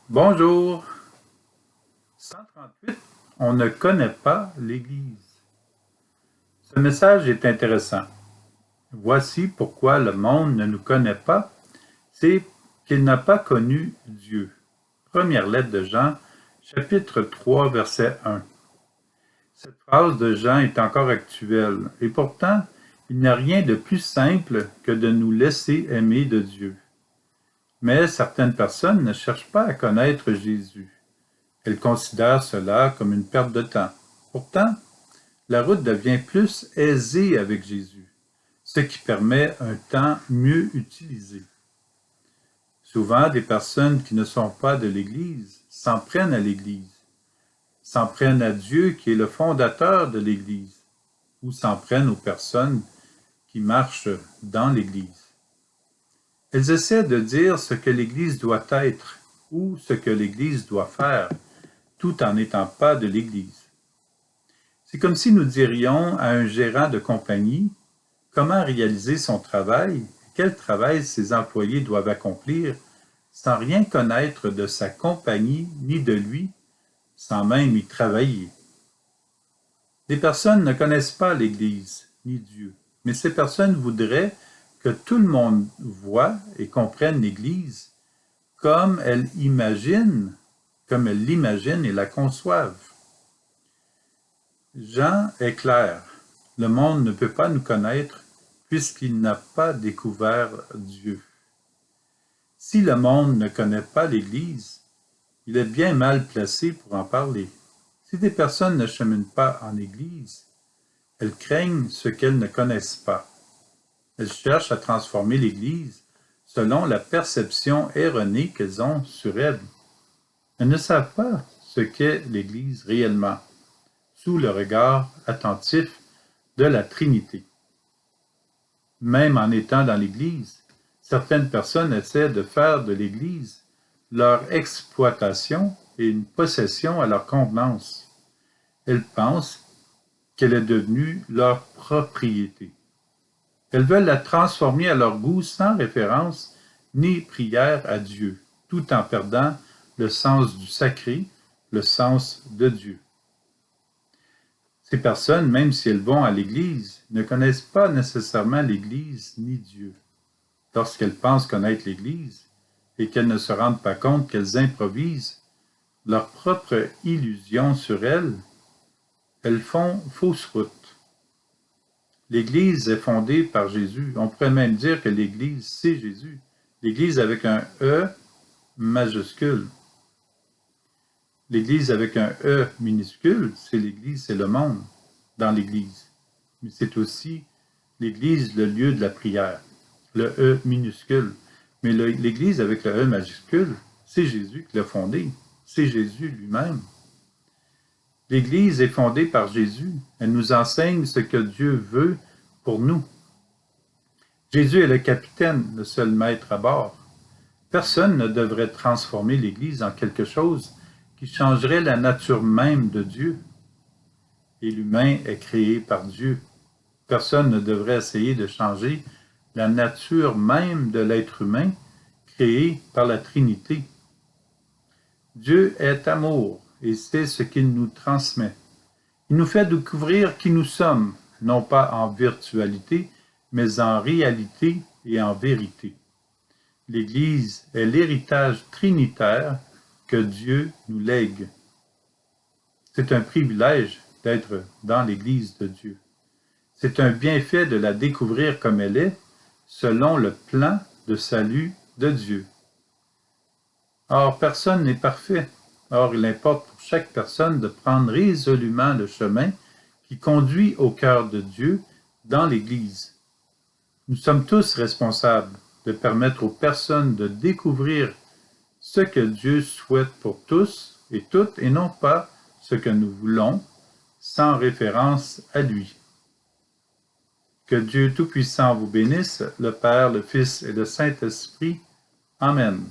Bonjour. 138. On ne connaît pas l'Église. Ce message est intéressant. Voici pourquoi le monde ne nous connaît pas, c'est qu'il n'a pas connu Dieu. Première lettre de Jean, chapitre 3, verset 1. Cette phrase de Jean est encore actuelle, et pourtant, il n'y a rien de plus simple que de nous laisser aimer de Dieu. Mais certaines personnes ne cherchent pas à connaître Jésus. Elles considèrent cela comme une perte de temps. Pourtant, la route devient plus aisée avec Jésus, ce qui permet un temps mieux utilisé. Souvent, des personnes qui ne sont pas de l'Église s'en prennent à l'Église, s'en prennent à Dieu qui est le fondateur de l'Église, ou s'en prennent aux personnes qui marchent dans l'Église. Elles essaient de dire ce que l'Église doit être ou ce que l'Église doit faire, tout en n'étant pas de l'Église. C'est comme si nous dirions à un gérant de compagnie comment réaliser son travail, quel travail ses employés doivent accomplir, sans rien connaître de sa compagnie ni de lui, sans même y travailler. Des personnes ne connaissent pas l'Église ni Dieu, mais ces personnes voudraient que tout le monde voie et comprenne l'Église comme elles l'imaginent et la conçoivent. Jean est clair, le monde ne peut pas nous connaître puisqu'il n'a pas découvert Dieu. Si le monde ne connaît pas l'Église, il est bien mal placé pour en parler. Si des personnes ne cheminent pas en Église, elles craignent ce qu'elles ne connaissent pas. Elles cherchent à transformer l'Église selon la perception erronée qu'elles ont sur elle. Elles ne savent pas ce qu'est l'Église réellement, sous le regard attentif de la Trinité. Même en étant dans l'Église, certaines personnes essaient de faire de l'Église leur exploitation et une possession à leur convenance. Elles pensent qu'elle est devenue leur propriété. Elles veulent la transformer à leur goût sans référence ni prière à Dieu, tout en perdant le sens du sacré, le sens de Dieu. Ces personnes, même si elles vont à l'Église, ne connaissent pas nécessairement l'Église ni Dieu. Lorsqu'elles pensent connaître l'Église et qu'elles ne se rendent pas compte qu'elles improvisent leur propre illusion sur elles, elles font fausse route. L'Église est fondée par Jésus. On pourrait même dire que l'Église, c'est Jésus. L'Église avec un E majuscule. L'Église avec un E minuscule, c'est l'Église, c'est le monde dans l'Église. Mais c'est aussi l'Église, le lieu de la prière. Le E minuscule. Mais l'Église avec le E majuscule, c'est Jésus qui l'a fondée. C'est Jésus lui-même. L'Église est fondée par Jésus. Elle nous enseigne ce que Dieu veut pour nous. Jésus est le capitaine, le seul maître à bord. Personne ne devrait transformer l'Église en quelque chose qui changerait la nature même de Dieu. Et l'humain est créé par Dieu. Personne ne devrait essayer de changer la nature même de l'être humain créé par la Trinité. Dieu est amour et c'est ce qu'il nous transmet. Il nous fait découvrir qui nous sommes, non pas en virtualité, mais en réalité et en vérité. L'Église est l'héritage trinitaire que Dieu nous lègue. C'est un privilège d'être dans l'Église de Dieu. C'est un bienfait de la découvrir comme elle est, selon le plan de salut de Dieu. Or, personne n'est parfait. Or, il importe pour chaque personne de prendre résolument le chemin qui conduit au cœur de Dieu dans l'Église. Nous sommes tous responsables de permettre aux personnes de découvrir ce que Dieu souhaite pour tous et toutes, et non pas ce que nous voulons, sans référence à lui. Que Dieu Tout-Puissant vous bénisse, le Père, le Fils et le Saint-Esprit. Amen.